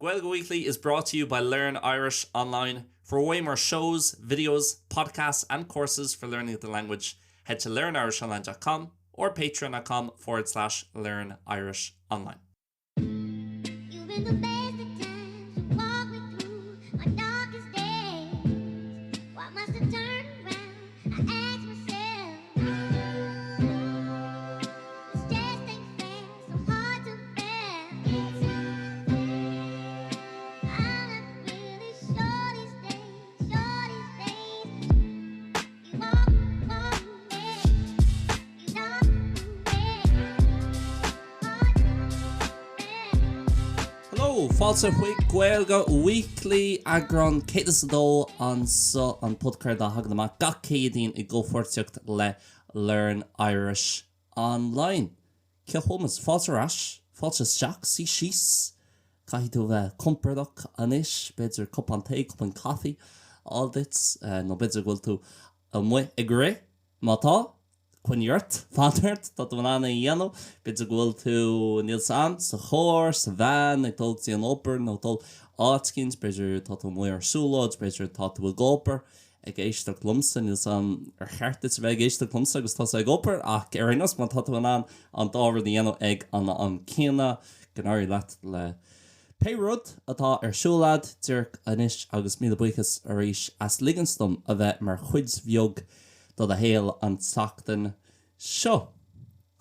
Gaeilge Weekly is brought to you by Learn Irish Online. For way more shows, videos, podcasts, and courses for learning the language, head to learnirishonline.com or patreon.com/learnirishonline. You've been the best of times, you walk me through my darkest days. Why must I turn around? I ask myself. This just ain't fair, so hard to bear. I'm not really sure these days. You walk away, you don't Hello, Turas Ó Thuaidh Gaeilge Weekly agron Céadaoin an podcast da hagnama gach Céadaoin I gcomhpháirtíocht le Learn Irish Online. Cehomas fáiltearás, fáilteasteach sí síos. Caithú bheith compordach anis, beidir cup an té, cup an coffee, all this, no beidir gwyl tú mu igre, mátá, Quinnirt, Fadert, dat we aan een jano, beidir gwyl tú Níl Sam, sa chóir, sa van, ag tolg tí an opper, no tol átkins, beidir dat we mooi súlóid, beidir dat we goper, ag éisteacht lumsa, Níl Sam cheartit sa bheith éisteacht lumsa, agus tá ag opper, ach arinos, man dat we aan dáver die jano ag an céna, gnáir leat le Peirod atá siúlad dúirc anis agus míle buchas arís as liganstom a bheith mar chuid bheog do a héal an teachtain seo.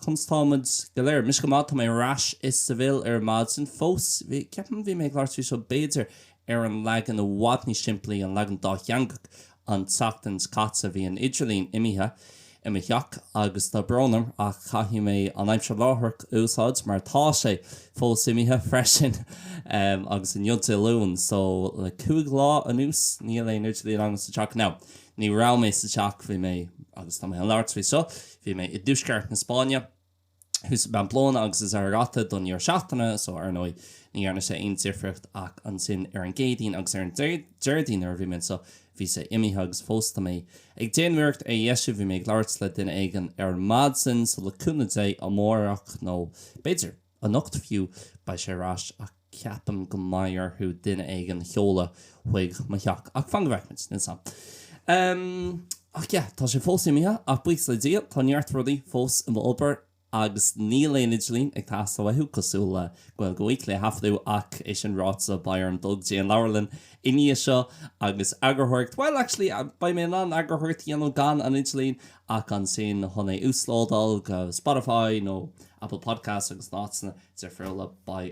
Constámid go léir mis go mátá mé ras is sa bhil mad sin fós ceapan bhí mé gláirtú seo béidir an leagan Ní Simplí an leagan dá cheangach an teachtains catsa bhí an idirlín imithe imitheach agus tá brónam a chaithí mé an aimse láthach úsáid mar tá sé fós imithe freisin agus an jodte lún so le cúig lá anús ní le idirlín agus sa teach ná. Ní rá mé sa teach bhí mé agus tá mé an láirt fhí seo bhí mé I dúsceart na Spáine hús ben blón agus is gata don níor seachtainna so nói ní arna sé aon tífricht ach an sin an géadín agus an deirdín bhí mé so bhí sé imithe agus fósta mé. Ag déanmhircht dhéisiú bhí mé gláirt le duine éigen mad sin so le cúna dé amórach nó beidir an nocht fiú ba sé rás ach ceapam go maiar thu duine éigen cheola chuig maithach ach fanghhaicmint ní sam. Ach yeah, tá sé fós imithe ach buich le dia tá neart rudaí fós im obair agus ní léon idirlín ag tásta bhaithú cosúla Gaeilge Weekly hafadú ach é sin ráta bair an dul dé an leabharlann iní seo agus agurthirt. Well, actually, ba mé an agurthirt dhéanú gan an idirlín ach an sin chun é úsládal go Spotify nó Apple Podcasts agus nátainna de friúla ba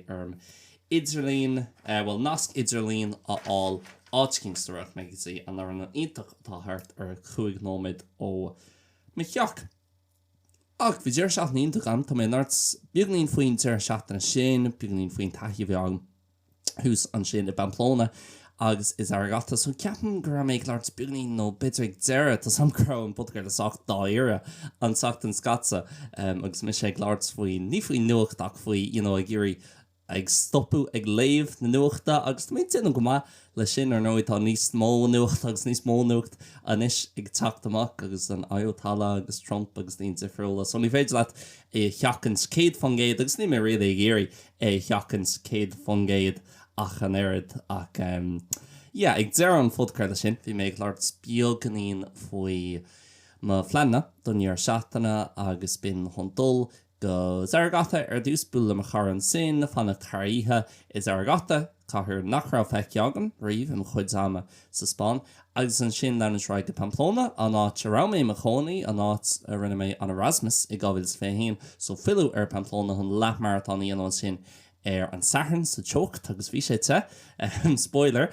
idirlín, well, nasc idirlín aáil áitcinstarach me sí an ar an ítach tá thart chuig nóid ó micheach. Ach, bhí déir seach níonta gan, tá mé náirt beagnín faoin tíir seachtainna sin, beagnín faoin taithí bheag hús an sin I Pamplona agus is gata so ceapan gur méid láirt beagnín nó bitir ag deire tá sam crá an budgar le sacht dá éire an sacht an scatsa agus mis sé láirt faoin ní faoin nuacht ach faoi ag géirí ag stopú ag léamh na nuachta agus mé tin go má le sin ar nóid tá níos mó nuacht agus níos mó nuacht anis ag teacht amach agus an aiotala agus Trump agus ní difriúla so ní féidir leat cheachans céad fangéad agus ní mé réad ag géirí cheachans céad fangéad ach an éad ach ag deir an fudcair sin bhí méid láirt spial ganín faoi má phleanna don níor seachtainna agus bin hondul go gata dús bula a charan sin fanna taríthe is gata caithir nachrá feiceagan riomh an chuid ama sa Spáin agus an sin lean is ráid go Pamplona an áit ramé a chonaí an áit rinne mé an Erasmus I gábhfuil féhéin so fiú Pamplona an leithmarathon an sin an saharn sa teocht agus bhí sé te spoiler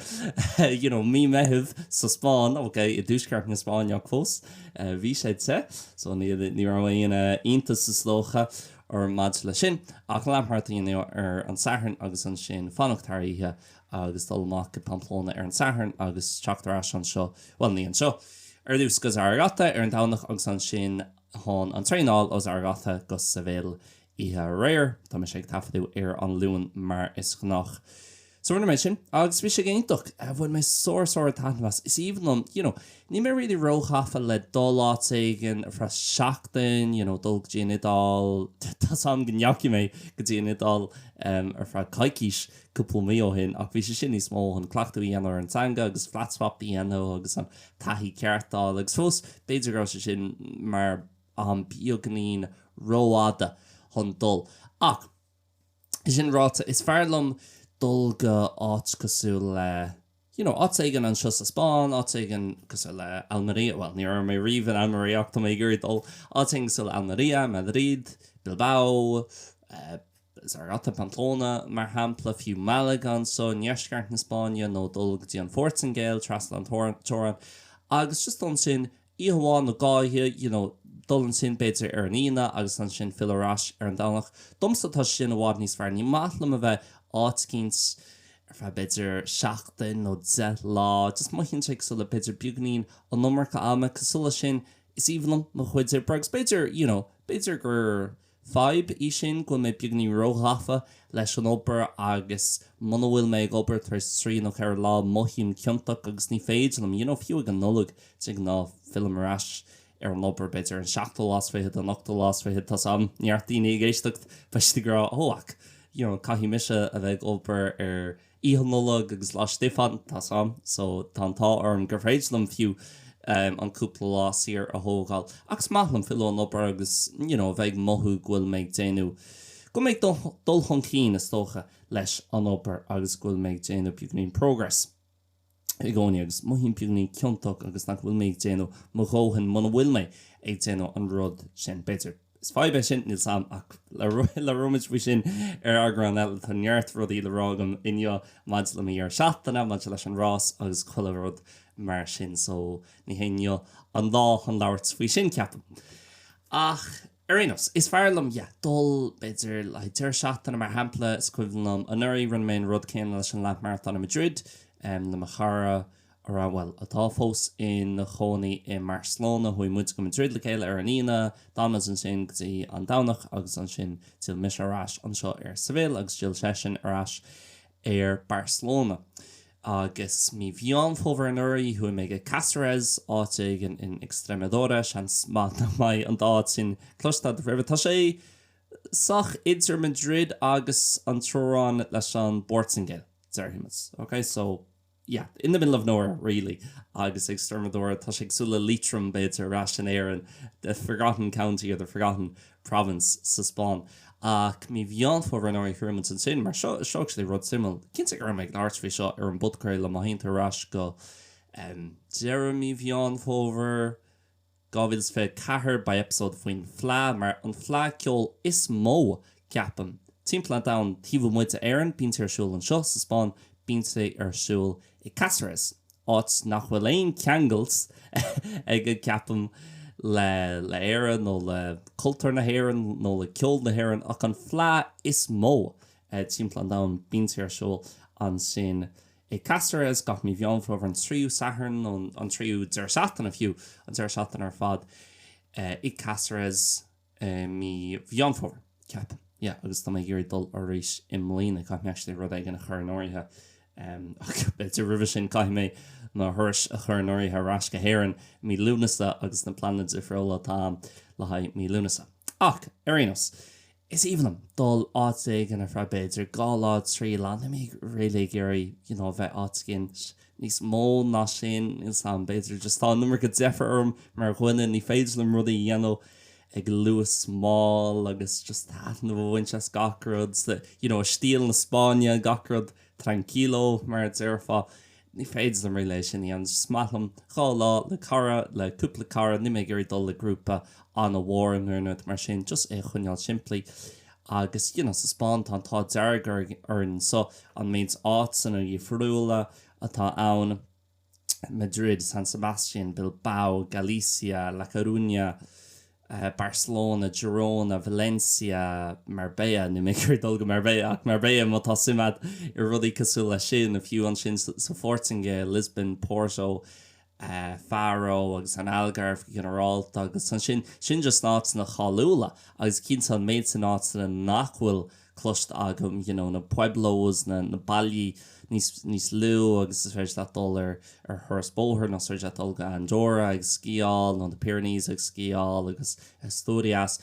mí methimh sa Spáin I dúsceart na Spáineach fós bhí sé te so ní raon iontas sa slócha ar mad le sin ach leithmarathon ar an saharn agus an sin fannachtaríthe agus dulach go Pamplona ar an saharn agus teachtarrás an seo well ní an seo ar dús gus gata ar an dánach agus an sin hán an tréáil os gata go sa bhéal ihe réir, Tá me sé tafaú ar an luúin mar is nach So rinne mé sin agus bhí sé géintach bhfuil mé sór tanhas is even ní mé ri rochafa le dólát aigen fra seachtain dul géanadal tá sam gneaci mé go déanadal ar fra caiiciis cúpla mí ó hin ach bhí sé sin níos mó an clachtú dhéanaar an tanga agus flatswap dhéanú agus an taithí ceartá agus fós beidir sé sin mar an bioganín róáda chun dul ach is sin ráta is fearlam dul go áit cosú le áit aigen an sios a Spáin áit aigen cosú le Almería well ní mé riomh an Almeríocht mé gurí dul áit aigen sul Almería, Madrid, Bilbao Zarata Pamplona mar hampla fiú Malagan so neisceart na Spáine nó dul go dtí an Fortingale Traslan Toran agus just an sin íháin na gáithe dul an sin beidir ar an ína agus an sin fillarás ar an dánach domsatá sin a bhád níos fear ní máthlam a bheith áitcíns ar fe beidir seachtain nó de lá just má hinn sé so le beidir buganín an nómarcha ama cosúla sin is íhanam mo chuidir bregus beidir beidir gur Fibe í sin go mé buganí róhafa leis an opair agus mana bhfuil mé ag opair tar trí nó ceir lá mohím cionntaach agus ní féidir am fiú an nulug te ná filmrás ar an opair beidir an seachtal lásfeithe an nachtal lásfeithe tá sam nearttíine géisteacht feiste gur óach caihí mise a bheith opair ar íhan nulug agus lá Stefan tá sam so tátá ar an gurfréidlam fiú an cúpla lá sír a hógáil agus maithlam fiúin op agus bheith mothú ghfuil méid déanú go méid dul chun cín is tócha leis an opair agus ghfuil méid déanú buganín progress i gcóine agus mohín buganín ciontach agus nach bhfuil méid déanú mo ghóthain mana bhfuil méid ag déanú an rud sin beidir is fáibe sin níl sam ach le roimiid bhí sin ar agran eile tá neart rudí le rágam inne maid le mí ar seachtainna maid leis an rás agus chuile rud mar sin so ní héine an dá an láirt faoi sin ceapam ach Arinos is fearlam dul beidir le tíir seachtainna mar hampla is cuiimhnam an nuirí run mé rud céan leis an leat marathon in Madrid na machara atá fós in na chonaí in Barcelona chuí muid go Madrid le chéile ar an ína dámas an sin gotí an dánach agus an sin til mis arás an seo ar Seville agus Jill Session arás ar Barcelona agus mi bhíán fóver an uirí hu mé go Cáceres áte in Extremadura sean smát na mai an dáid sin clostad ribh tá sé sach idir Madrid agus an trórán leis an Bortingale derhimas okay so in the middle of nowhere really agus Extremadura tá sé súla litrum beidir ration air and the forgotten county or the forgotten province sa Spáin ach mi bhíán fóver an uirí chuirman an sin mar seo sé rud simil cinnte gur méid láirtfhí seo ar an budcrail le maithínta rás go Jeremy bhíán fóver gábhils fé cahar by episode faoin flá mar an flá ceol is mó ceapam timpplaán da tíomh muide éan bínte arsúil an seo sa Spáin bínte arsúil i Cáceres áit nach bhfuil éon ceangals ag go ceapam le éan nó le cultúr na héan nó le ceol na héan ach an flá is mó timpplaán da bínte arsúil an sin i Cáceres gach mi bhíán fóver an tríú saharn an tríú deir seachtain a fiú an deir seachtain ar fad i Cáceres mi bhíán fóver ceapam agus tá mé gur dul ar ríis im mlína cha meiste rud ag an chur nóirithe beidir rih sin cai mé ná thuirs a chur nóirithe rás go héan mí lúnasa agus na planet i frola tá le haid mí lúnasa ach Arinos is evenam dul áit an a fra beidir gálád trí lá na mé réile géirí bheith áitcin níos mó ná sin is an beidir just tá numar go defer orm mar chuine ní féidir le rudí dhéanú ag luas small agus just na bhaint as gacrod stíl na Spáine gacrod tranquilo mar deirfa ní féidir am réile sin an smatlam chá lá le cara le cúpla cara ní mé gurí dul le grúpa an a bhór an nuirt mar sin just é chuneal simplí agus sa Spáin tá deargar arn so an méid áit san a dhíomhrúla atá ann Madrid, San Sebastian, Bilbao, Galicia, La Coruña Barcelona, Girona, Valencia, Marbella, nu mé gur dul go Marbella ach Marbella má tá simad I rudí cosú le sin a fiú an sin sa Fortingale, Lisbon, Porto Faro agus an Algarve generalta agus sin just náit na chalúla agus cinnta an méid san náit na nachhfuil clust agam na pueblos na bailí níos lú agus is féidir dul ar thuras bóthir nó suir dul go Andorra agus scíáil nó na Pyrenees agus scíáil agus Asturias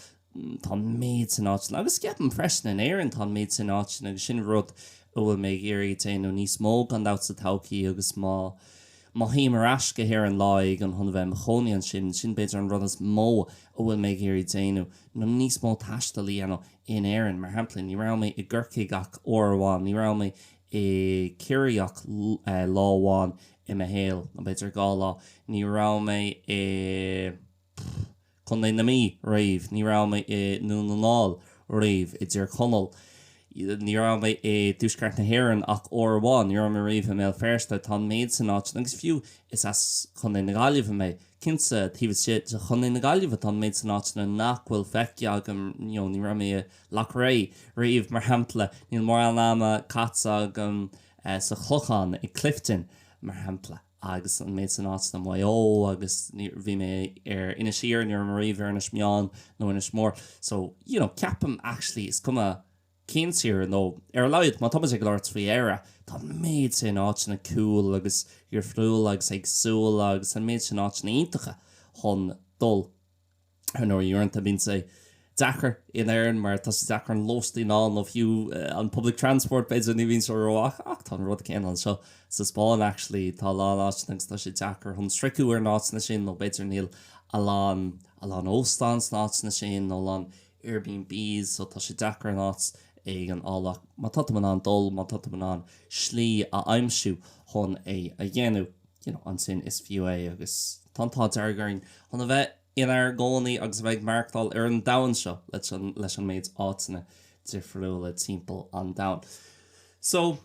tá méid san náit agus ceapan freisin in éireann tá méid san náit agus sin rud bhfuil mé géirí nó níos mó gan dat sa taucií agus má híimar asca hir an láig an chun bheith choíonn sin beidir an rud is mó bhfuil mé géirí déanú nó níos mó taistalí in éireann mar hampla ní ra mé I ggurcaí gach óháin ní ra mé I curiaach láháin I me héal na beidir gá lá ní ra mé chun na mí raomh ní ra mé nó na náil raomh I dtír chonal ní ra mé dúsceart na hhéann ach óháin ní ra mé raomh mé fersta tá méid san náit agus fiú is as chun na gáileh mé Kinsa tíh sé chun na gáileh tá méid san náit na nachhfuil feici agam ní ra mé lech raomh mar hampla níl mór an náma catsa agam sa chluchan I Clifton mar hampla agus an méid san náit na mó agus bhí mé ina siar ní mar raomh ar na smeán nó ina mór so ceapam actually is cuma céir nó ar leid má thomas ag láirt faoi éire tá méid sin áit na cool agus ar friúil agus ag súil agus an méid sin áit na iontacha chun dul nó dúirnta bín sé dachar in éireann mar tá sé dachar an lóstaí ná nó fiú an public transport beidir ní bhín roiach ach tá rud céan an seo sa Spáin actually tá lá náitnagus tá sé dachar chun stricú ar náit na sin nó beidir níl a lán óstán náit na sin nó lán Airbnbs so tá sé dachar náit ag an álach má tata man an dul má tata man an slí a aimsú chun a dhéanú an sin is fiú agus tantá deargarin chun a bheith inar gcónaí agus bheith marctáil ar an dain seo leis an méid átainna difriúla timppel an dain. So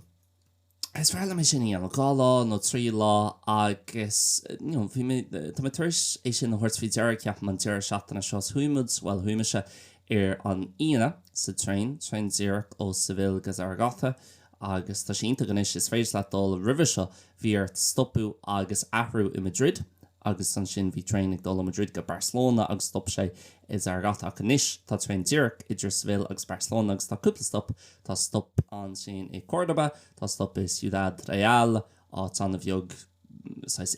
is bhar le mé sin an gá lá nó trí lá agus bhí mé tá tuairis é sin na thuirt dear ceap man dear seachtainna seo thuimiid well thuimiise ar an íana sa trein díreach ó Seville agus Argata agus tá sínta ganis is féidir le dul rih seo bhíart stopú agus athrú I Madrid agus san sin bhí trein ag dul Madrid go Barcelona agus stop sé is Argata ganis tá trein díreach idir Seville agus Barcelona agus tá cúpla stop tá stop an sin I Córdoba tá stop I Ciudad Real á tan bheog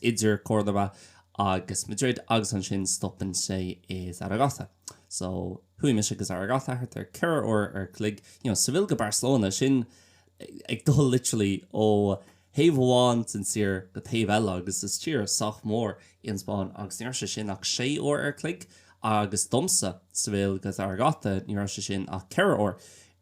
idir Córdoba agus Madrid agus an sin stoppin sé is Argata. So hui mis agus Argata ar cur ar clig Seville go Barcelona sin ag dul literally ó héhháin sin sir go taobh eile agus is tíir soch mór in Spáin agus níor se sin ach 6 ar clig agus domsa Seville go Argata níor se sin ach cur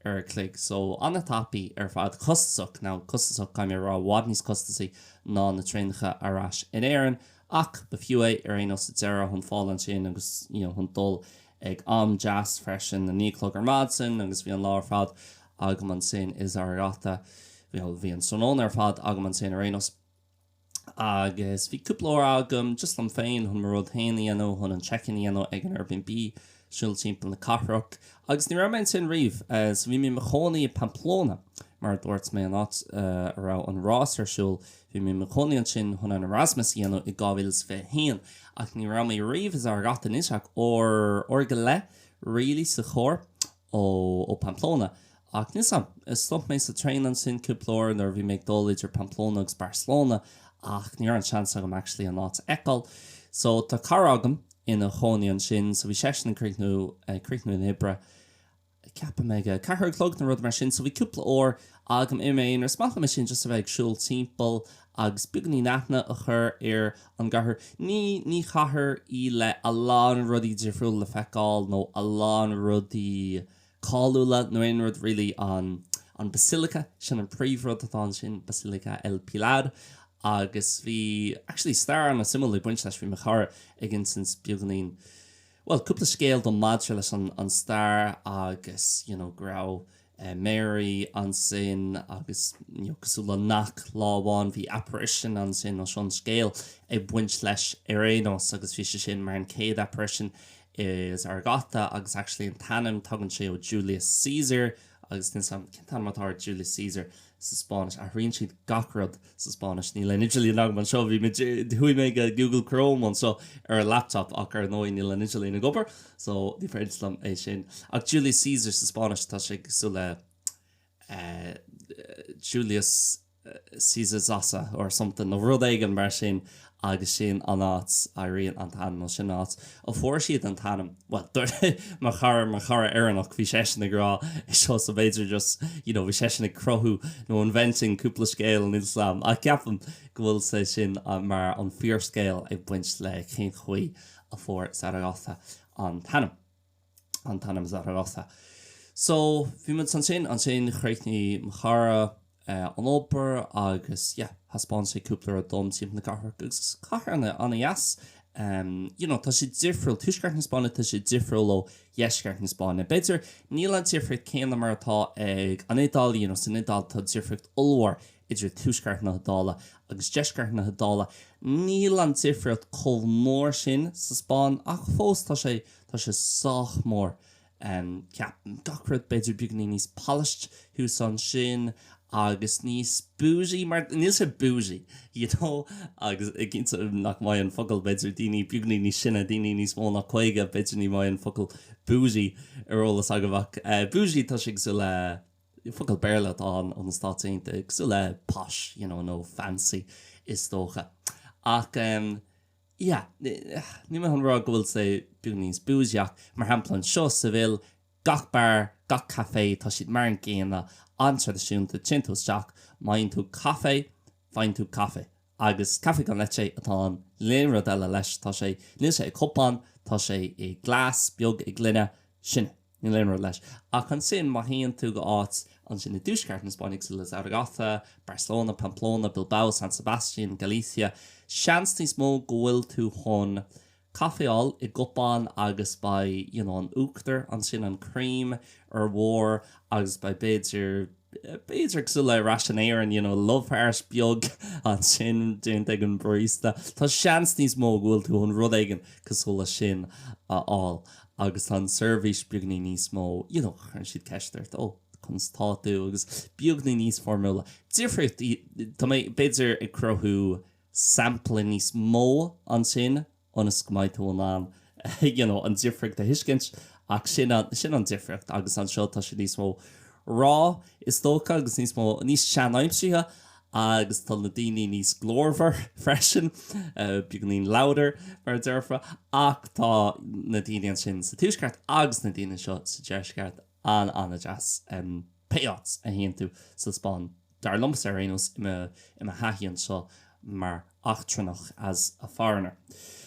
ar clig so anna tapi ar fad costasach ná costasach caiim rá bhád níos costasaí ná na tréincha arás in éireann ach ba fiú ar ein os deara chun fáil an sin agus chun dul ag jazz freisin na níclog ar madsin agus bhí an lá fad agam an sin is Argata bhí an sonón ar fad agam an sin ar éos agus bhí cúplóir agam just an féin chun mar rud haine chun an check-in ag an Airbnb siúil timppla na Cathraach agus ní raibh sin riomh so bhí mé mo chonaí Pamplona mar dúirt mé an áit ará an rás arsúil bhí mé mo chonaí an sin chun an Erasmus I gábhfuils bheith hain ach ní ra mé riomh is Argata níosach or go le rilí sa chóir ó Pamplona ach níosam is stop mé sa trein an sin cúplóir nar bhí méid dul idir Pamplona agus Barcelona ach ní an seans agam actually an áit eáil so tá car agam ina chonaí an sin so bhí sesin críicnú in Ibre ceapa mé cethir clog na rud mar sin so bhí cúpla ór agam imé ar smachla me sin just a bheith siúil timppel agus buganí nachna a chur ar an gahar ní chathair I le a lán rudí difriúil le feicáil nó a lán rudí cáúla nó aon rud really an basilica sin an príomhrud atá sin Basilica El Pilar agus bhí actually star an a simúla buint leis bhí me char ag in sin buganín well cúpla scéal don madra leis an star agus grá Mary an sin agus cosúla nach láháin bhí apparition an sin ó sean scéal ag buint leis ar éos agus bhí sé sin mar an céad apparition is Argata agus actually an tanam tugann sé ó Julius Caesar agus tin sam cintanmatá Julius Caesar sa Spáis a rion siad gachrod sa Spáis ní le nidlí ag man seo bhí hui mé Google Chrome an seo ar laptop ach ar nó ní le nidlí na gobar so ní ferslam é sin ach Julius Caesar sa Spáis tá sé sú le Julius Caesar Zasa or something no rud éigen mar sin agus sin an áit a rion an tanam nó sin áit ó fuair siad an tanam well mar chara éannach bhí séisina grá is seo sa bhéidir just bhí séisina crothú nó inventing cúpla scéal in Islam a ceapam go bhfuil sé sin mar an fear scéal ag buint le cén chuí a fuair Zaragoza an tanam Zaragoza so bhí man san sin chréithní chara an opair agus haspáin sé cúpla a dom tíim na gachar agus cacharna anna jas tá sé difriúil tuisceart na Spáine tá sé difriúil ó dheisceart na Spáine beidir níl an difriúil céanna mar atá ag an Idáil san Idáil tá difriúil ulhar idir tuisceart na Hadála agus deisceart na Hadála níl an difriúil chomh mór sin sa Spáin ach fós tá sé sách mór gachrad beidir beagnaí níos polished hú san sin agus níos bougie mar níl sé bougie agus ag cinnte nach mai an focail beidir daoine beagnaí níos sinna daoine níos mó nach chuige beidir ní mai an focail bougie arolalas agabhach bougie tá sé sú le focail béarla an Stáit ag sú le posh nó fancy is tócha ach ní me an rá go bhfuil sé beagnaí níos bougieach mar hamplan seo sa bhfuil gach bar gach café tá siad mar an céanna antradiisiúnta tintóisteach maíonn tú café fainn tú café agus café gan leite atá léon rud eile leis tá sé níl sé ag cupán tá sé i glas beag i glunne sinne ní léon rud leis ach an sin má haon tú go áit an sin na dúsceart na Spáinnig sa le Zaragoza, Barcelona, Pamplona, Bilbao, San Sebastian, Galicia seans níos mó go bhfuil tú chun caféáil i gopán agus ba an uachtar an sin an cream ar mhór agus ba beidir sú le raisinéir an lovehairs beag an sin déint ag an barista tá seans níos mó bhfuil tú an rud aigen cosúla sin áil agus an service beagnaí níos mó chun siad ceisteirt chun táú agus beagnaí níos formúla difriúcht tá mé beidir ag crothú sampla níos mó an sin onas go maith tú an difriúcht a hiiscint ach sin an difriúcht agus an seo tá sé níos mó rá is tócha agus níos mó níos seanaimsíthe agus tá na daoine níos glórmhar freisin beagnaín louder mar dearfa ach tá na daoine an sin sa túisceart agus na daoine seo sa deisceart anna jazz payouts a héann tú sa Spáin dar lumps ar rénos im a haíonn seo mar achtrannach as a foreigner.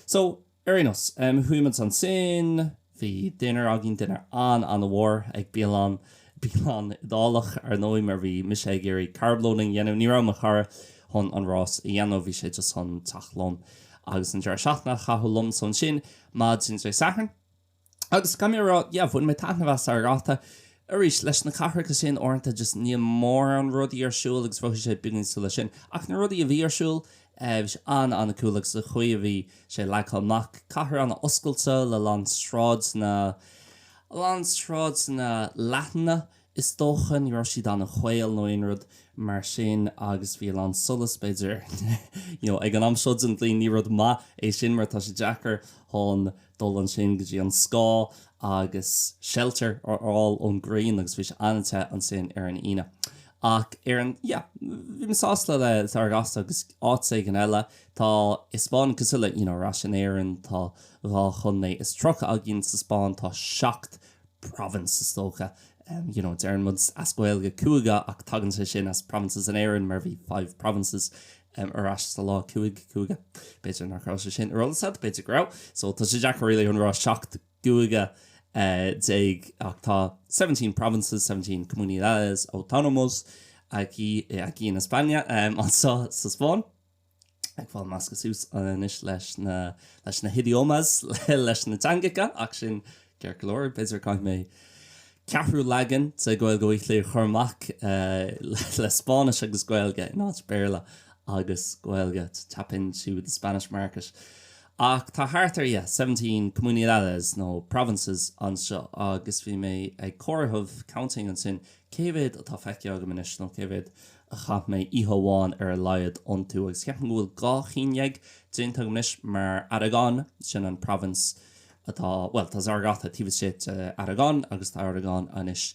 So, Arinos, huiman san sin, hí dinner agin dinner an bhór ag bílan dálach ar nóim mar bhí mis sé géirí carbloning dhéanamh ní ra chara hon an rás i dhéanamh bhí sé just hon tachlón agus an deir seachna chathúlum son sin mád sin sé sachan. Agus camera bhfuin mé tana bheits ar ráta Arís leis na cathacha sin orintanta just ní mór an rudí arsúil agus bhfuil sé bugan lei sin ach na rudí a bhí arsúil bhís anna cúlaach sa chuí a bhí sé leicáilach cathar anna oscailte le landstráid na leatana is dócha ní raibh siad anna chhail nó inrad mar sin agus bhí an solas beidir ag an amsod an líon ní rud má é sin mar tá sé Jackar hon dul an sin go dtí an scá agus shelter all ón green agus bhís ananta an sin ar an ine. Ach ar an, bhí masásla le Zaragoza agus áit an eile tá is Spáin cosúla raisinéireann tá rá chunné is trocha a ginn sa Spáin tá 7 provinces tócha. Dearmud as Gaeilge Cuaga ach tagann sé sin as provinces an éireann mar bhí 5 provinces ar as sa lá Cuaga beidir nach rá sin arollasad beidir grá so tá sé Jackar réile an rá 7 Cuaga déag ach tá 17 provinces 17 comunidades autónomos aquí in España sa Spáin ag fáil más cosús anis leis na idiomas leis na tangacha ach sin cear glóir beidir caiith mé Cabhrú sa Gaeilge Weekly churmach le Spáinis agus Gaeilge in mBéarla agus Gaeilge to tap into the Spanish market. Ach tá hartar 17 comunidades nó provinces an seo agus bhí mé ag chorthmh counting an sin céhéad atá feice aga manis nó céhéad a chap mé ihoháin laiad an tú agus ceapan bhfuil gá chineag déanta gomis mar Aragon sin an province atá well tá argata tíbh sé Aragon agus tá Aragon anis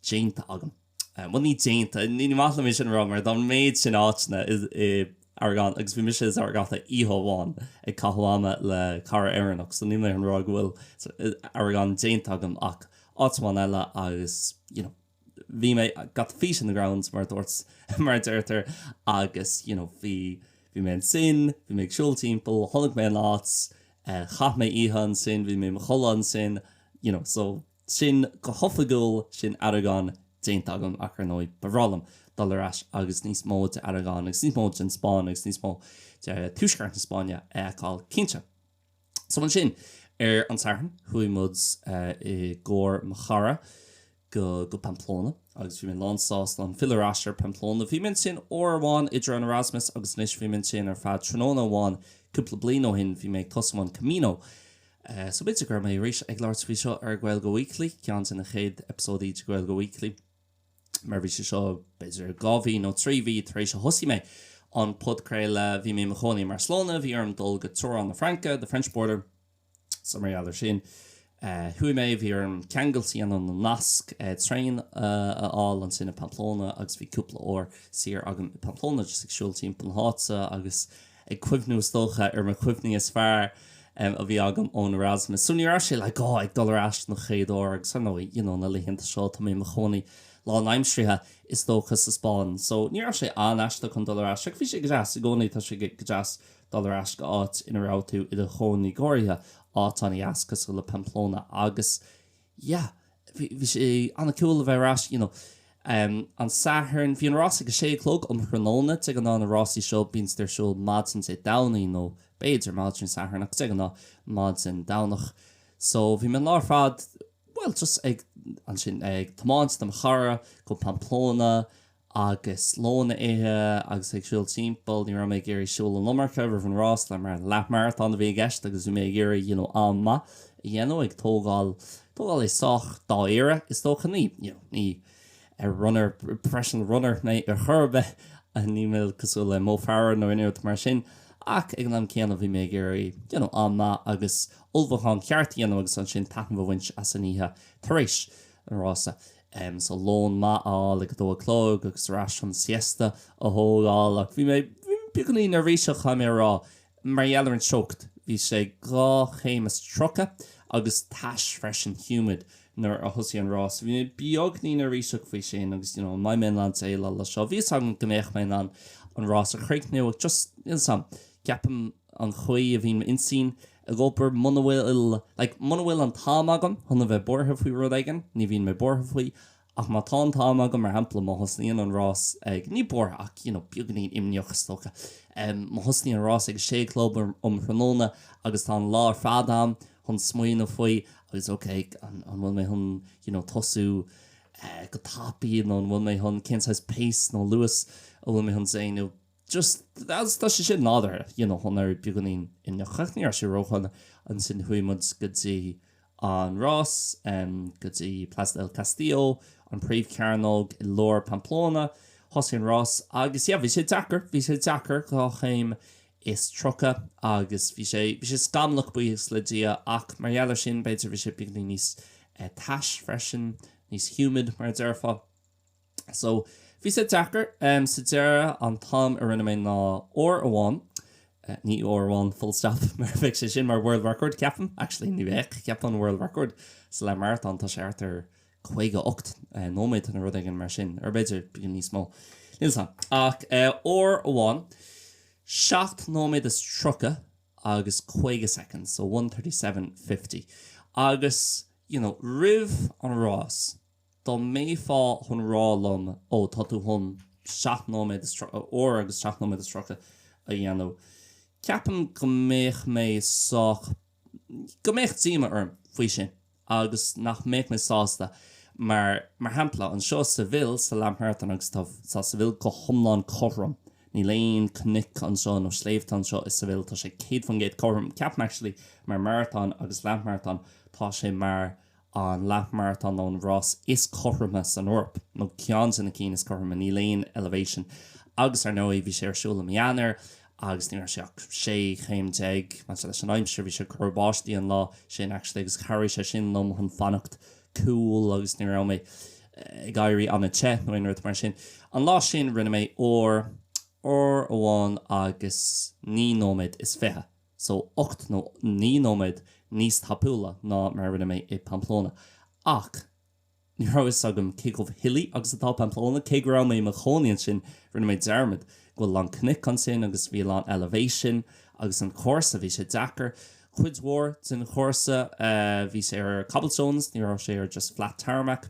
déanta agam. Well ní déanta ní mála mé sin ra mar don méid sin áitna is Aragon agus bhí mis argata ihoháin ag cahuama le cara éannach so ní mé an rá bhfuil Aragon déanta agam ach áitmáin eile agus bhí mé gat fi in the grounds mar dúirt mar deirtar agus bhí mé an sin, bhí mé siúil timppel, tháinig mé an láts, chap mé íhan sin, bhí mé cholan sin, so sin go hofagúil sin Aragon déanta agam ach ar nói bhrálam dul ras agus níos mó de Aragon agus níos mó in Spáin agus níos mó túisceart in Spáine cáil cinse. So an sin ar an tarthan chuimid I gcóir machara go Pamplona agus bhí mé lánsáas an filarráir Pamplona bhí min sin óháin idir an Erasmus agus níos bhí min sin ar fad tróna bháin cúpla blian ó hin bhí mé tosáin Camino. So bit gur mé rééis ag láir bhí seo ar Gaeilge Weekly cean in na chéad episódí Gaeilge Weekly mar bhí seo beidir gáhí nó tríhí éis se hosí mé an podcréile bhí mé choí mar slóna bhí arm dul go Turas Ó Thuaidh the French border so mar ealar sin hui mé bhí arm ceangalsaí an nasc trein áil an sinna Pamplona agus bhí cúpla ó siar agam Pamplona just ag siúil timppel hása agus ag cuimhnú stócha ar mar cuimhní is fearr a bhí agam ón Erasmus. So níor sé le gá ag dul ras na chéadú agus san na leihinnta seo tá mé mo chonaí lá aimimsrithe is dóchas sa Spáin. So níor sé aneiste chun dul ras. Bhí sé gras I gcónaí tá sé gras dul ras go áit ina ráú I do chonaí gáirithe áit an éasca so le Pamplona agus bhí sé anna cool bheith ras an sathern bhí an rásig go séclog an chronóna te an ná rásí seo bíns der seo madsan sé daoine nó beidir madsin sathernach te an ná madsin daonach. So bhí me lá fad well just ag an sin ag tamáint am chara go Pamplona agus lóna éthe agus ag siúil timppel ní ra mé géirí siúil an lomarcha rah an rás le mar leithmart an bhí gceist agus bhí mé géirí an ma ag tógáil é soch dá éire is tócha ní runner professional runner na churbe a ní mé cosú le mó fearr nó inúirt mar sin ach ag an ceanna bhí mé géirí an ma agus ulbhán cearttíana agus an sin tatan bhhaint as san íthe taréis an rása. So lón ma á le go dólóg agus ras an siesta a hógáil ach bhí mé buganí na ríise cha mé rá marhealar an seocht bhí sé gá chémas trocha agus tais freisin humid nar a hosí an rás. Bhí mé beag ní na ríiseach fao sin agus mai mé an éile le seo bhí an goméich mé an rás a chréicnú just sam ceapam an chuí a bhín insín a gopur monahfuil an tám agam chuna bheith bortha faoi rud aigen ní bhín mé bortha faoi ach má tám agam mar hempla má hosníon an rás ag ní bortha ach beganí imneochas tócha má hosní an rás ag séclób chronóna agus tá lá fádam chun smuoin faoi agus an bhfuil mé chun tosú go tapí nó bhfuil mé chun cinsáis péis nó luas a bhfuil mé chun sé just tá sé sin nádar chun ar beganí imneochachní ar sé róchan an sin chuimid gotí an rás gotí Plaza del Castillo an príomh cearnóg I lór Pamplona hosí an rás agus bhí sé dachar go chéim is trocha agus bhí sé scamlach buíos le dia ach marhealar sin beidir bhí sé beganí níos tais freisin níos humid mar dearfa. So bhí sé dachar sa deire an tam a rinne mé ná ó amháin ní ó amháin full stop mar bheith sé sin mar world record ceapan actually ní bheith ceapan world record sa le marathon tá sé ar 58 nóméid an rud aigen mar sin ar beidir bíon níos mó. Ach ó amháin 7 nóméid is trocha agus 5 seconds so 1:37:50 agus rih an rás Tá mé fá chun rálum ó tá tú chun 7 nóméid ó agus 7 nóméid is trocha a dhéanamh. Ceapan go méich mé soch go méich tíime orm faoi sin agus nach méich mé sásta mar hempla an seo sa bhil sa lamthart agus tá sa bhil go thomláin chom ní léon cnic an seo nó sléimht an seo is sa bhil tá sé céad fan géad chom ceapan actually mar marathon agus lamthart tá sé mar an lap marathon ón Ross is chorma san Orp nó cean sin na cí is chorma ní léon elevation agus ar nó bhí sé arsúla meanar agus ní seach sé chéimteag man leis an aimimsir bhí sé chubáistí an lá sin actually agus chair sé sin nó an fannacht cool agus ní ra mé gaiirí anna te nó inir mar sin an lá sin rinne mé ó amháin agus ní nóid is fethe so 8 nó ní nóid níos tapúla ná mar rinne mé I Pamplona ach ní is agam céigh hilí agus atá Pamplona cé ra mé mar choíonn sin rinne mé dermid gofuil an cnic an sin agus bhí an elevation agus an chósa bhí sé dachar chuidhór sin chósa bhí sé ar cobblestones ní sé ar just flat tarmac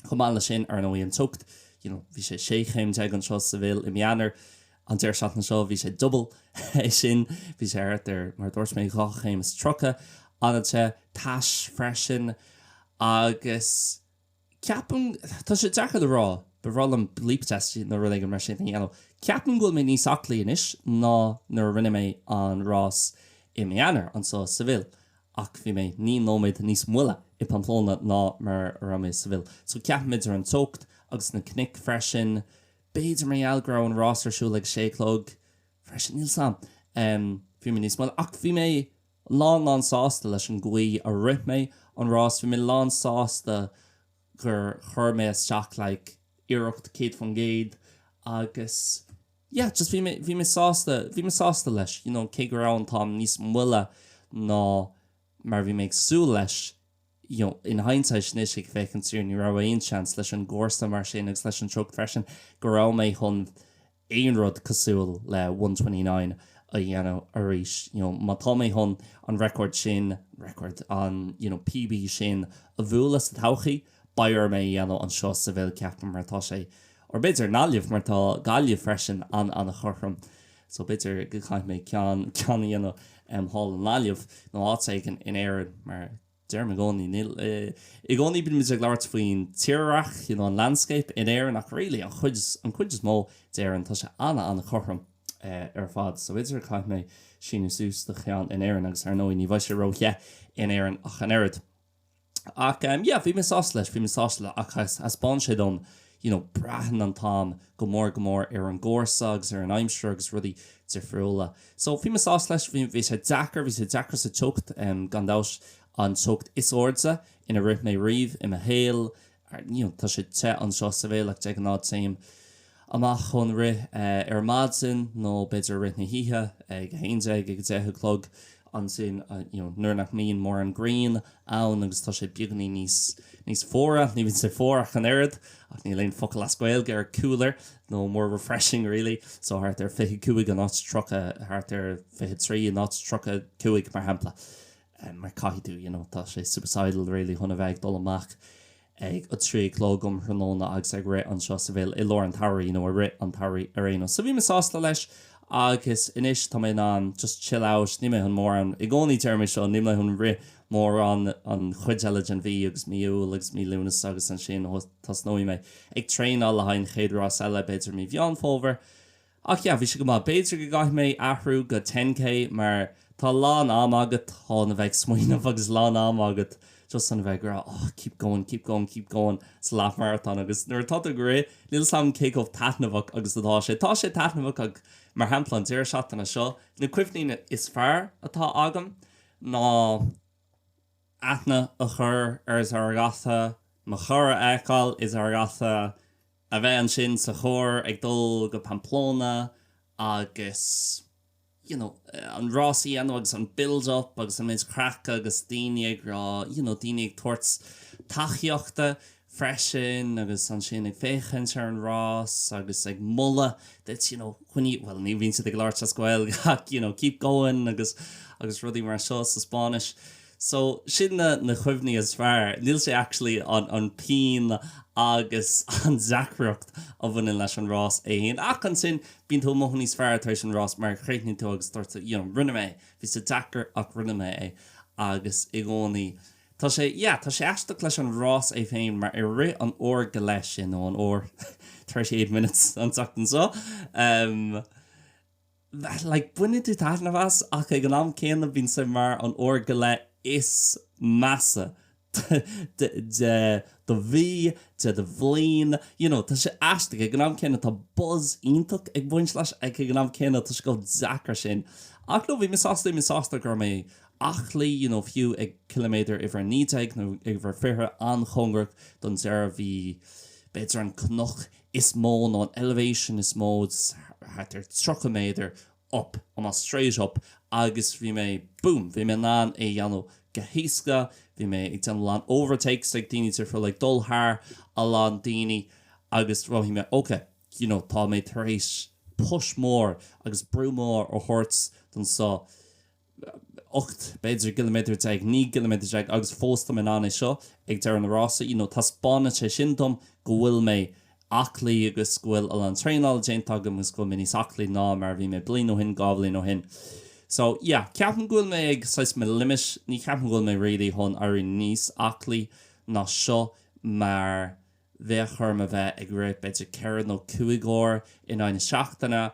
chumála sin ar nó íon tucht bhí sé chéimteag an seo sa bhil I meanar an deir seach na seo bhí sé double sin bhí sé ar mar dúirs mé gachéim is trocha anate táis freisin agus ceapan tá sé decha de rá bhráil an bleep test nó ru an mar sin ceapan ghfuil mé níos aclaí inis ná nó rinne mé an rás I meanar an só sa bhil ach bhí mé ní nóid níos muile I Pamplona ná mar ra mé sa bhil so ceapmid ar an tócht agus na cnic freisin béidir mé ealgra an rás arsú le sélóg freisin níl sam bhí mé níos muile ach bhí mé lán sásta leis an gcuí a rithmé an rás bhí mé lán sásta gur chur mé isteach le iirecht céad fan géad agus just bhí mé sásta leis cé gur an tám níos muile ná mar bhí méid sú leis in hindsight snis ik fecinn siúr ní ra aon chans leis an gcósta mar sin agus leis an trocht freisin go ra mé chun éon rud cosúil le 129 a dhéanamh a rís má tá mé chun an record an PB sin a bhualas a tauchaí bair mé dhéanamh an seo sa bhfuil ceapan martá sé or bitter náliamh mar tá Gaeilge freisin an a chorcham so bitter go chaith mé cean hall an náliamh nó átaigh in éan mar derma gcónaí I gcónaí bin mis leabhart faoin tíreach an landscape in éan nach réala an chuid is mó déan tá sé anna chorcham ar fad so bitter chaith mé sin sús de chean in éan agus ar nó ní bhaid sé roiche in éan ach an airad ach bhí me sásla ach as bán sé don brahan an tám go mór ar an gcósagus ar an aimimsregus rudí tifriúla so bhí me sás leis bhí sé dachar sa tucht gandás an tucht is ordsa ina rith mé riomh I a héal tá sé te an seo sa bhéil ag ag an nád téim amach chun rith ar mádsin nó beidir rith na hithe ag héinteag ag déthelog an sin nuair nach míon mór an green ann agus tá sé beagnaí níos fóra ní bhín sé fórach an airad ach ní léon focail a scoilge ar cooler nó more refreshing really so hart ar 52 an nát trocha hart ar 53 an nát trocha 2 mar hapla mar caiithú tá sé suicidal really chuna bheith dul amach ag a trílógum thnóna agus ag ré an seo sa bhfuil I lár an tairí a ré an tairí aréno so bhí me sásta leis agus inis tá mé an just chill out ní mé an mór an I gcónaí termimi seo ní hunn ri mór an chuideile an bhí agus míú agus mí lunas agus an sin tas nóí mé ag trein all hain chéadrás eile beidir mí bheán fóver ach bhí si go má beidir go gaith mé ahrú go 10k mar tá lán am agat tá na bheith smuoineh agus lán am agat just an bheith gra keep going slap marathon agus nuair tá a gré líl sam céigh tatnamhach agus tá sé tatnamhach ag mar hempla an tíir seachtainna seo na cuimhníine is fearr atá agam ná aithne a chur ar gatha má chur eáil is ar gatha a bheith an sin sa chóir ag dul go Pamplona agus an rásaí agus an build-up agus an méid cracha agus daine rá daine ag tuairt taithíochta freisin agus an sin ag féchan ar an rás agus ag moille that chuní well ní bhíonn ag láirt a scoil keep going agus rudí mar seo sa Spáis so sin na chuimhní is fearr níl sé actually an pín agus an zacreacht a bhain leis an rás éon ach an sin bín tú mo níos fearr éis an rás mar chréithní tú agus starta rinne mé bhí sa dachar ach rinne mé agus I gcónaí Tá sé eiste leis an rás é féin mar I ri an óir go leis sin nó an óir 38 minutes an tachtan so buine tú tána bhas ach ag an am céanna bhín sa mar an óir go le is massa de bhí de bhlín tá sé eiste ag gnám cinna tá buzz ionach ag buint leis ag gnám cinna tá go zachar sin ach nó bhí misásta gur mé achlaí fiú ag kilometr i bhar níteag nó ag bhar fithe an chungrach don zera bhí beidir an knoch is mó nó an elevation is mó hat 3 méter op am straight up agus bhí mé boom bhí mé ná é dhéanú éasca bhí mé ag an lá overtakes ag daoine tar for like dul haar a lá daoine agus roihí mé okay tá mé tar éis push mór agus brú mór ó horts don sa 8 beidir kilometr ag 9 kilometr ag agus fósta me ná seo ag dar an rása tá spána sé sindom go bhfuil mé achlaí agus bhfuil an tréáil déantagam gus go miní achlaí ná mar bhí mé blin ó hin gáblin ó hin. So, ceapan gúil mé ag 6 me limis, ní ceapan gúil mé réí hon ar níos achlaí ná seo mar bheith chum a bheith ag réit beidir cean nó cuaigóir in aine seachtainna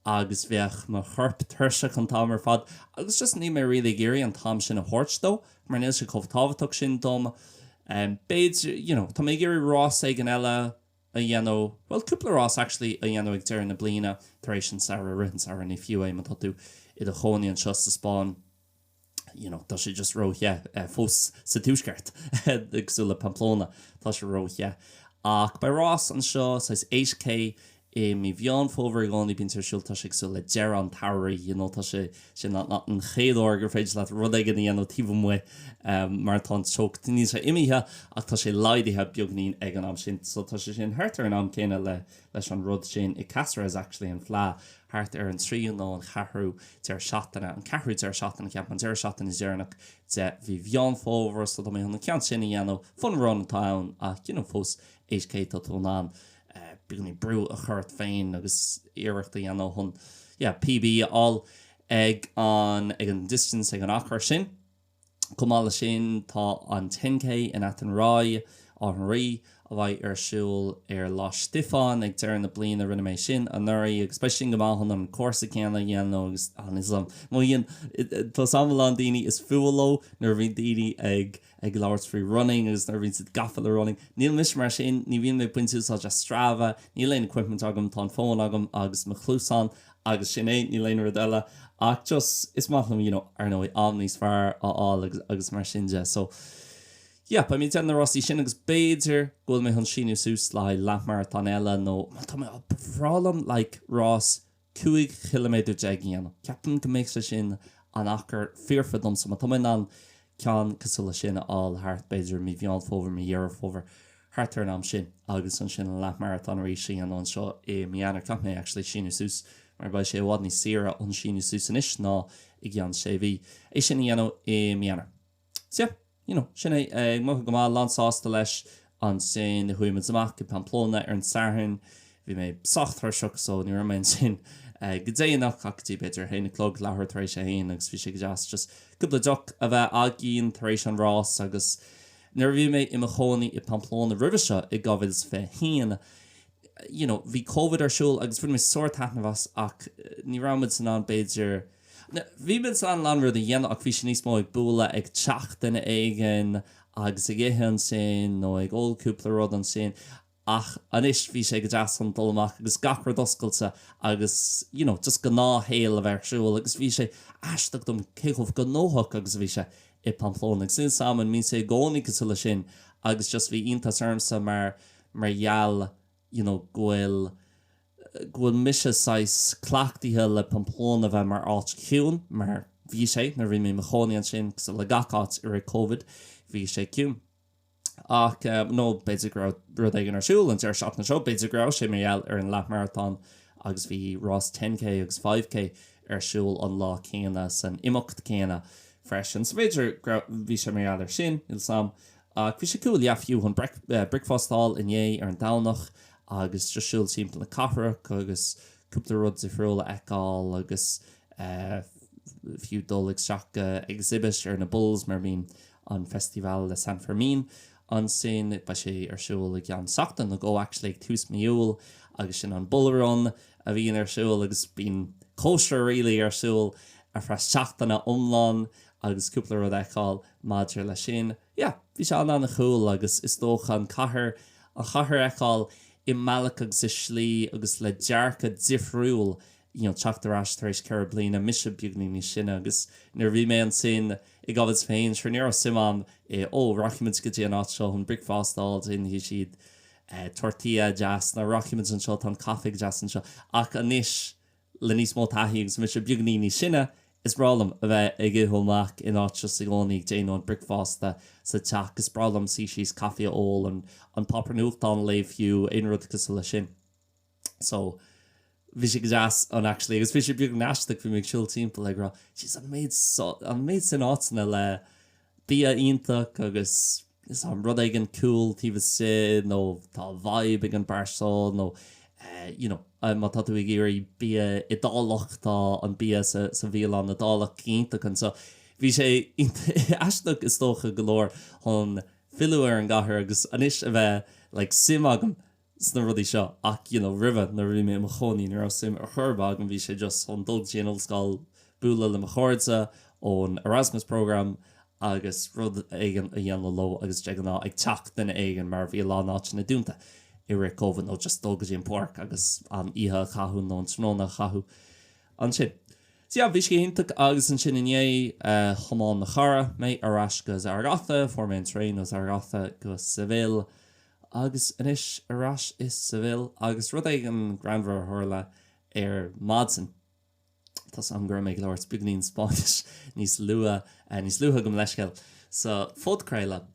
agus bheith mar chorp thuirse chun támar fad agus just ní mé réí géirí an tám sin a hort dó mar níl se chomh táhaach sin dom beidir tá mé géirí rás ag an eile a dhéanú cúpla rás actually a dhéanú ag deir na blina tar éis sin sa rihan sa ní fiú é man tú i a choí an seos sa Spáin tá sé just roithe fós sa túisceart agsúla Pamplona tá sé roithe ach ba rás an seo sais HK mi bhean fóver gáinní bín siúlta sé sú le dear an tairí tá sé sin an chéadúir gur féidir le rud ag an tíh mu mar tá chocht ní sé imithe ach tá sé leidithe beagnín ag an am sin so tá sé sin hátar an am céine leis an rud sin I casra is actually an flá hart an tríú nó an charhrú dear seachtainna an cehrú dear seachtainna ceap an dear seachtainna is dearnach de bhí bhean fóver so mé an cean sin dhéanú fun run town ach fós HK tá tónán bíní brú a chuirt féin agus iireachta dhéanú chun PB all ag an distance ag an achar sin cumála sin tá an 10k in at an rá an rí a bhaid arsúil lá Stifán ag dear na blian a rinne mé sin an nuirí agus speisial go máhan an cuasa céanna dhéanú agus an islam Moíonn tá samlan daoine is fuúló nar bhí daoine ag láirt free running agus nar bhín gafal running níl mis mar sin ní bhíon mé buintú á Strava ní leon equipment agam tá fón agam agus mo chlúsán agus sin é ní leon eile ach just is mátham ar nó am níos fearr áil agus mar sinide so ba mí den Rossí sin agus béidir ghfuil mé chun sinú sús le lemar tan eile nó tá mé bhrálam le rás 2 kilometr deagíana ceapan go méid sin an achar fearfadom sa tá an cean cosúla sin áil thart beidir mí bheán fóver mí dhear fóver hartar am sin agus an sin le marathon sin an seo mianar cap mé actually sinú sús mar ba sé bhád ní sira an sinú sús an is ná I gceann sé bhí é sin dhéanú mianar so sinna mu go má landsásta leis an sin na chuimiid amach go Pamplona ar an Sarthain bhí mé sachttar seach so ní ramin sin go déanach achtaí beidir héna clog lethir tar éis sé haon agus bhí sé go just cúpla doc a bheith agíonn tar éis an rás agus nuair bhí mé I mo chónaí I Pamplona rivisise I gabhfuils fé haon bhí COVID arsúil agus bfuin mé sort hatnahas ach ní ramid san an beidir bhí bin san landru a dhéana ach bhí sin níos mó ag búla ag teachtainna aigen agus ag éhan sin nó ag ócúpla rud an sin ach anis bhí sé go deas an dulach agus gachar doscailte agus just go náhéal a bheitsúil agus bhí sé eisteacht dom céchomh go nóthach agus bhí sé I Pamplona sin saman mí sé gcónaí cosúla sin agus just bhí iontas armsa margheall ghfuil mise sais clachtaithe le Pamplona bheith mar áit ciún mar bhí sé nar bhí mé mo chónaí sin so le gacát ar COVID bhí sé ciún ach nó beidir rud ag an arsúil an deir seach na seo beidir grá sé margheall ar an leat marathon agus bhí rás 10k agus 5k arsúil an lá céanna san imimecht céanna freisin so beidir bhí sé margheall ar sin il sam bhí sé cool fiú chun bricfástáil in dhé ar an dánach agus trasúil timp na cabhrú agus cúpla rud I friúla eáil agus fiú dul ag seach exhibit ar na bulls mar bhín an festival le San Fermín an sin ba sé arsúil ag an sachtan na go actually ag tús miúil agus sin an bullrun a bhíon arsúil agus bín kosher really ar fra seachtainna omláin agus cúpla rud eáil maidir le sin bhí sé an chuúil agus is dócha an chathair eáil I mbealach agus sa slí agus le dearcha difriúil teachtarrás tar éis ceir bliana mis beagnaí ní sinne agus nar bhí mé an sin I gabhad féin trí níor simán rachimid go dtí an áit seo chun bricfástáil in hí siad tortilla jazz na rachimid an seo an caifig jazz an seo ach anis le níos mó taithí agus mis beagnaí ní sinne is bralam a bheith ag githomach in áit se sa gcónaí déanú an bricfásta sa teach is bralam sí síos caifé óil an paparnúcht an le fiú ein rud go le sin. So bhí sé go jazz an actually agus bhí sé beag neisteach bhí méid siúil timppla le gra. She's an méid sin átainna le bí ionach agus is an rud ag an cool tíomh sin nó tá vibe ag an barsá nó má tá tú géirí bí I dálachttá an bí sa bhíal an na dálach cíntaach an so bhí sé eisteach is tócha golóir chun fiú ar an gcathair agus anis a bheith like sim agam sna rudí seo ach ribh na ri mé mo choní ar sim ar churbag an bhí sé just an dul géal sáil búla le mo chóirsa ón Erasmus program agus rud éigen a dhéanana lo agus deaganá ag teach den éigen mar bhí lá náit na dúnta I recóhan ó just dógad in porc agus an ihe chathú nó an tróna chathú an sin. So bhí sé intach agus an sin iné chomáin na chara mé arás go Zaragatha formén trein ó Zaragatha go Seville agus inis arás is Seville agus rud ag an Granver thuirla ar Madsen. Tás an gur méid leir spignín Spáis níos lua gom leisceil sa fódcréile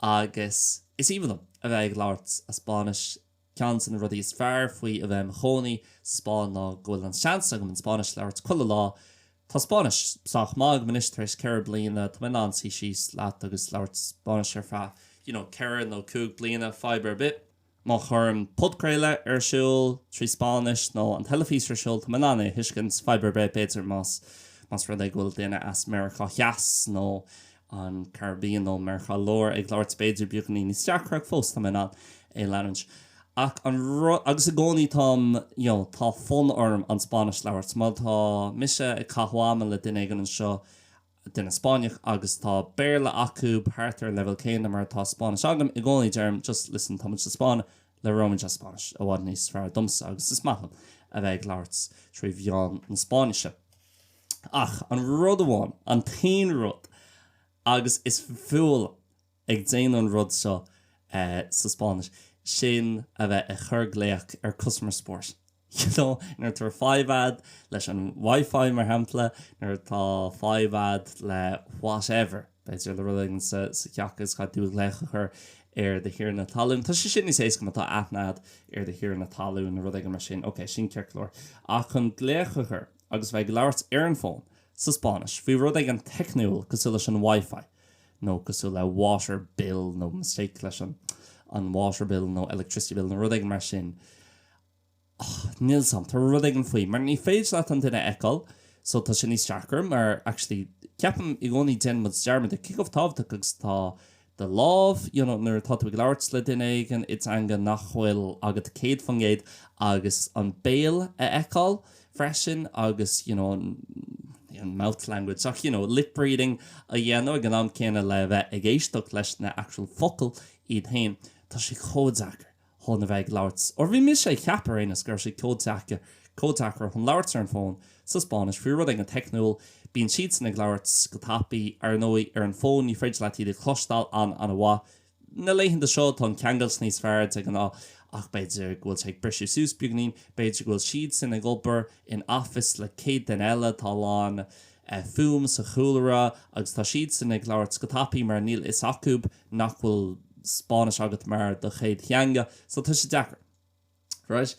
agus is íhanam a bheith ag láirt a Spáis cean san rudí is fearr faoi a bheith chonaí Spáin ná ghfuil an seans agam an Spáis leirt chuile lá Tá Spáis saach mág ministris ceir bliana tá man ansí síos leat agus leirt Spáis ar feadh ceir nó cúg bliana fibre bit má chum podcréile ar siúil trí Spáis nó an telefís ar siúil tá man anna hiiscins fibre bit Peter más rud ag ghfuil duine as America cheas nó an Caribbean nó Mercha Lór ag láirt beidir buchaní ní steachreach fós tá an leanúint. Ach agus a gcónaí tá fun orm an Spáis leirt má tá mise I cathháama le duine an seo duine Spáineach agus tá béarla acu páirtar level céine mar tá Spáis agam I gcónaí derm just listen tá sa Spáin le Roman a Spáis a bhhaid níos fear dumsa agus is maithlam a bheith láirt trí bheán an Spáinise. Ach an rud amháin an tain rud agus is fuúil ag déanú an rud seo sa Spáis sin a bheith a churgléach ar customer support. Nar tar feabhas leis an Wi-Fi mar hampla nar tá feabhas le whatever beidir le ruling sa ceachas cha dú lecha chur ar de hir na talún. Tá sin ní sééis go tá aithnád ar de hir na talún na rud ag mar sin. Ok, sin ceirlóir. A chun glécha chur agus bheith leirt ar an fón sa Spáis. Bhí rud ag an techniúil cosú leis an Wi-Fi nó cosú le water bill nó mistake leis an water bill nó electricity bill na rud ag mar sin. Níl sam, tá rud ag an faoi, mar ní féidir leat an duine eáil, so tá sin níos teachar, mar actually ceapam I gcónaí den mud dearmid a kick-off tábhacht agus tá de lámh, nuair tá tú ag leirt le duine éigen, it's anga nachhfuil agat céad fan géad agus an béal a eáil freisin agus, an mouth language, so, lip reading a dhéanú ag an am céine le bheith ag éisteacht leis na actual focail iad hain. Tá sé códachar chun a bheith láirt. Or bhí mis sé cheapar aonas gur sé códachar chun láirt ar an fón sa Spáis fiú rud ag an techniúil bíon siad san ag láirt go tapaí ar nóí ar an fón ní freidir le iad chlostal an bhá. Na léhann de seo tá ceangals níos fearr ag an ach beidir ghfuil teag breisiú sús beagnaín, beidir ghfuil siad sin ag obair in office le céad den eile tá lán fum sa chúlara agus tá siad sin ag láirt go tapaí mar níl is acúb nach bhfuil Spáis agat mar do chéad theanga, so tá sé dechar. Right?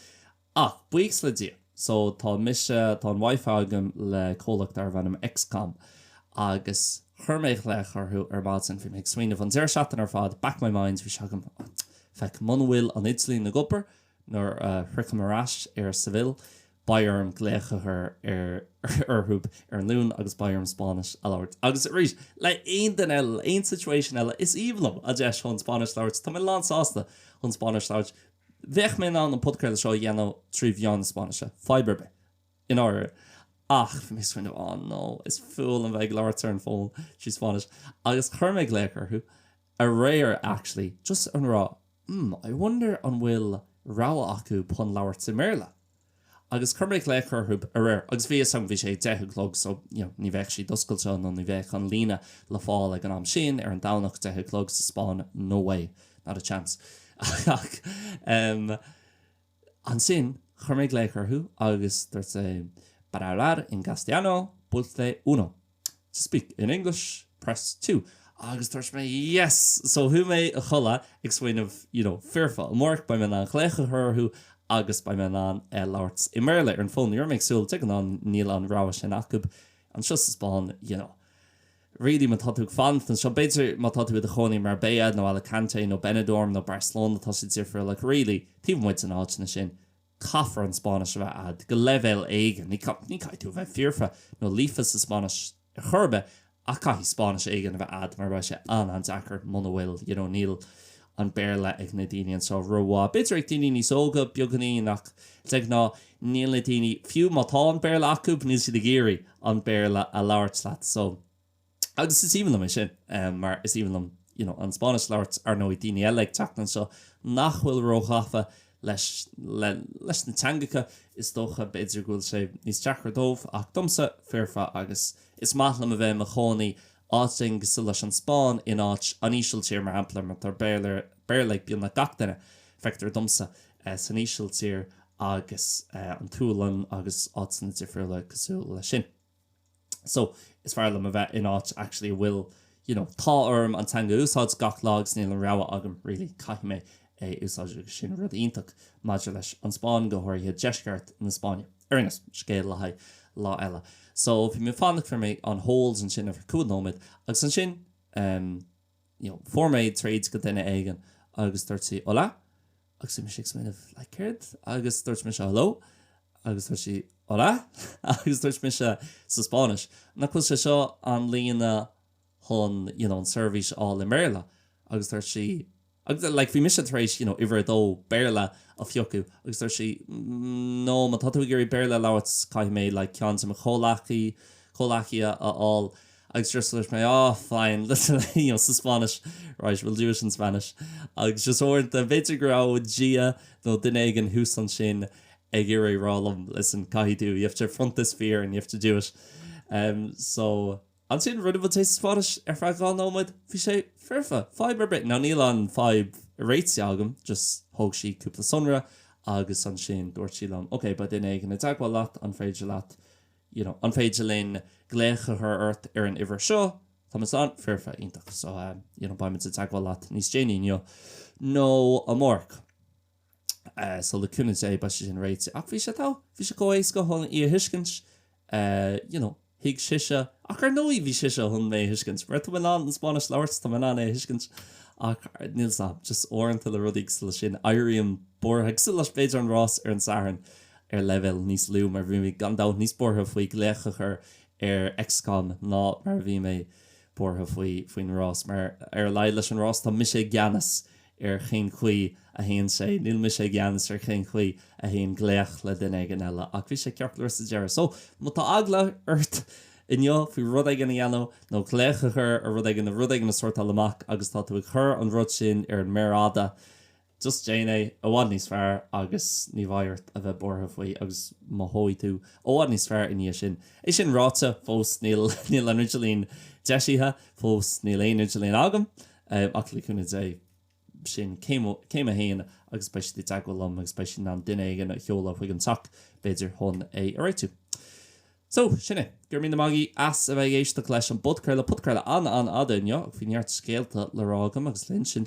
Ach, buíoch le dia. So tá mise tá an Wi-Fi agam le cólacht ar bhanam XCOM agus churméich le chuthú ar básan fi méid swinine van zéir seatan ar fád back my mind bhí segam feic manhfuil an Itlí na gopur nar thricham arás ar Seville bairm glécha ar arthúb ar an lún agus bairm Spáis a láirt. Agus rís le aon den eile, aon situation eile is íblam a deis chun Spáis láirt. Tá mé lánsásta chun Spáis láirt. Bheith mé an podcréile seo dhéanamh trí bheán Spáise, fibre be. In áir, ach, fi mé swinine, no, is full an bheith láirt ar an fón trí Spáis. Agus chur méid lécha arthú, a rare actually, just an rá, I wonder an bhfuil rá acu pon labhart sa mBéarla. Agus chumraigh le churthúb a réir, agus bhí sam bhí sé 10:00, so ní bheith sí doscailte nó ní bheith an lína le fáil ag an am sin ar an dánach 10:00 sa Spáin, no way, not a chance. An sin, chumraigh le churthú, agus dúirt sé, para hablar en castellano, pulse 1. To speak in English, press 2. Agus dúirt mé, yes! So who mé a chola, ag swain of, fearfa, mórc ba man an chlécha churthú, agus ba man an labhart i mBéarla ar an fón. You're make súil te an níl an rá sin acub, an just is Spáin, really ma tatú fant, and so beidir ma tatú a choní mar Béad, no Alicante, no Benidorm, no Barcelona, tá si differ, like really, tíb muid an áit na sin, caffar an Spanish bheith ad, go level eigen, ní caiitú bheith fearfa, no líofa sa Spanish churbe, a caithí Spanish eigen bheith ad, mar bheith sé an dachar muna bhfuil, níl an Béarla ag na daoine an so roá. Beidir ag daoine níos óga beagganí nach ag ná níl na daoine fiú má tá an Béarla acúb, níl si de géirí an Béarla a labhart leat. So, agus is even am sin, mar is even am, an Spanish labhart ar nó i daoine eile ag teachtan so nach bhfuil róchafa leis na teangacha is dócha beidir gúil sé níos teachar dómh ach domsa fearfa agus is maithlam a bheith mo chonaí áiting go leis an Spáin in áit aníisiil tír mar hampla mar tar Béarla bíon na gach duine feictar domsa san íisiil tír agus an túlan agus áit san tífriúla cosúil le sin. So is fearlam a bheith in áit actually bhfuil tá orm an teanga úsáid gach lágs níl an ráha agam really caiith mé úsáid sin rud ionach maidir leis an Spáin go háirthe deisceart na Spáine. Arnas scéal le haid lá eile. So bhí mé fannach for me an holes an sin ar cúdnóid agus an sin formé trades go duine aigen agus dúirt sí hola agus mé 6 minute le céird agus dúirt mé se hello agus dúirt sí hola agus dúirt mé se sa Spáis nach chu sé seo an líana chun an service all in mBéarla agus dúirt sí like bhí mis éis iwwer dó Béarla a fiocu agus dúirt sí no má tatú gurí Béarla labhart caiith mé le cean sa cholachi a all agus just leis mé fine listen sa Spanish right we'll do it in Spanish agus just orint a beidir grá gia nó duine aigen hús an sin ag gurí rálam listen caiithú you have to front this fear and you have to do it so an sin rud bh taste Spanish ar fra gá nóid fi sé fearfa fiber bit ná níl an 5 réite agam just thóg sí cúpla sonra agus an sin dúirt sí lam okay ba duine aigen a dagháil leat an féidir leat an féidir linn glécha chu ort ar an iwwer seo tá an fearfa ionach so baimid a dagháil leat níos déine nó a mórc so le cúna é ba sin réite ach bhí sé tá bhí sé có éasca chun í a thuiscint hiig siise ach ar nóí bhí siise chun mé thuiscint mar tú an Spanish labhart tá an é thuiscint ach níl sa just orintanta le rudíigh le sin éiríonn borthaigh sa leis beidir an rás ar an saran ar level níos lú mar bhí mé gandá níos bortha faoi glécha chur ar excom ná mar bhí mé bortha faoin rás mar ar leid leis an rás tá mi sé gceannas ar chin chuí a héon sé níl mi sé gceannas ar chin chuí a héon gléach le duine gan eile ach bhí sé ceartlar sa deara so má tá agla ort inneo fao rud ag an dhéanamh nó glécha chur a rud ag na suirt amach agus tá tú chur an rud sin ar an mBéarla just déine a bhád níos fearr agus ní bhairt a bheith bortha faoi agus má hóid tú ó bhád níos fearr iní sin. É sin ráite fós níl an ridgelín deisithe fós níl éon ridgelín agam ach le cúna dé sin céim a héana agus speisialtí dagháilm agus speisialtí an duine aigen a cheola chuig an teach beidir chun é a réitú. So, sinne, gur mí na magí as a bheith éisteach leis an podcréile an adainne ag fhí neart scéalta le rágam agus linn sin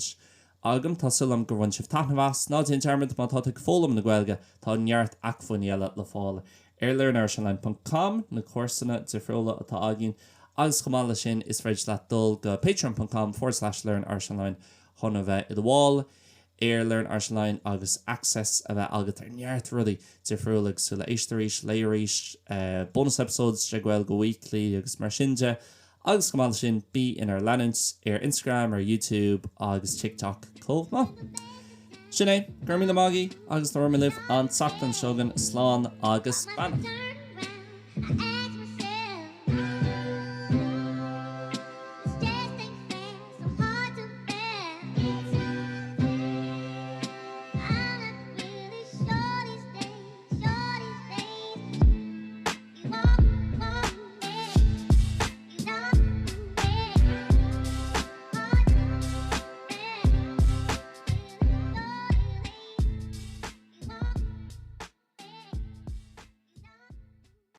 agam tá sulam gur bhain sibh taithmhas ná tin termid má tá ag fólam na Gaeilge tá neart acfuin eile le fála ar learnirishonline.com na cuasanna difriúla atá agin agus chomála sin is féidir le dul go patreon.com/learnirishonline chuna bheith i bháil ar learnirishonline agus access a bheith agat ar neart rudaí difriúlaigh sú le éisteacht léiréis bonus episodes de Gaeilge Weekly agus mar sinide agus gomáil sin bí in ar leanúint ar Instagram ar YouTube agus TikTok cóhma. Sinné, gur mí na magí agus normálibh an sachtan seogan sláán agus banna.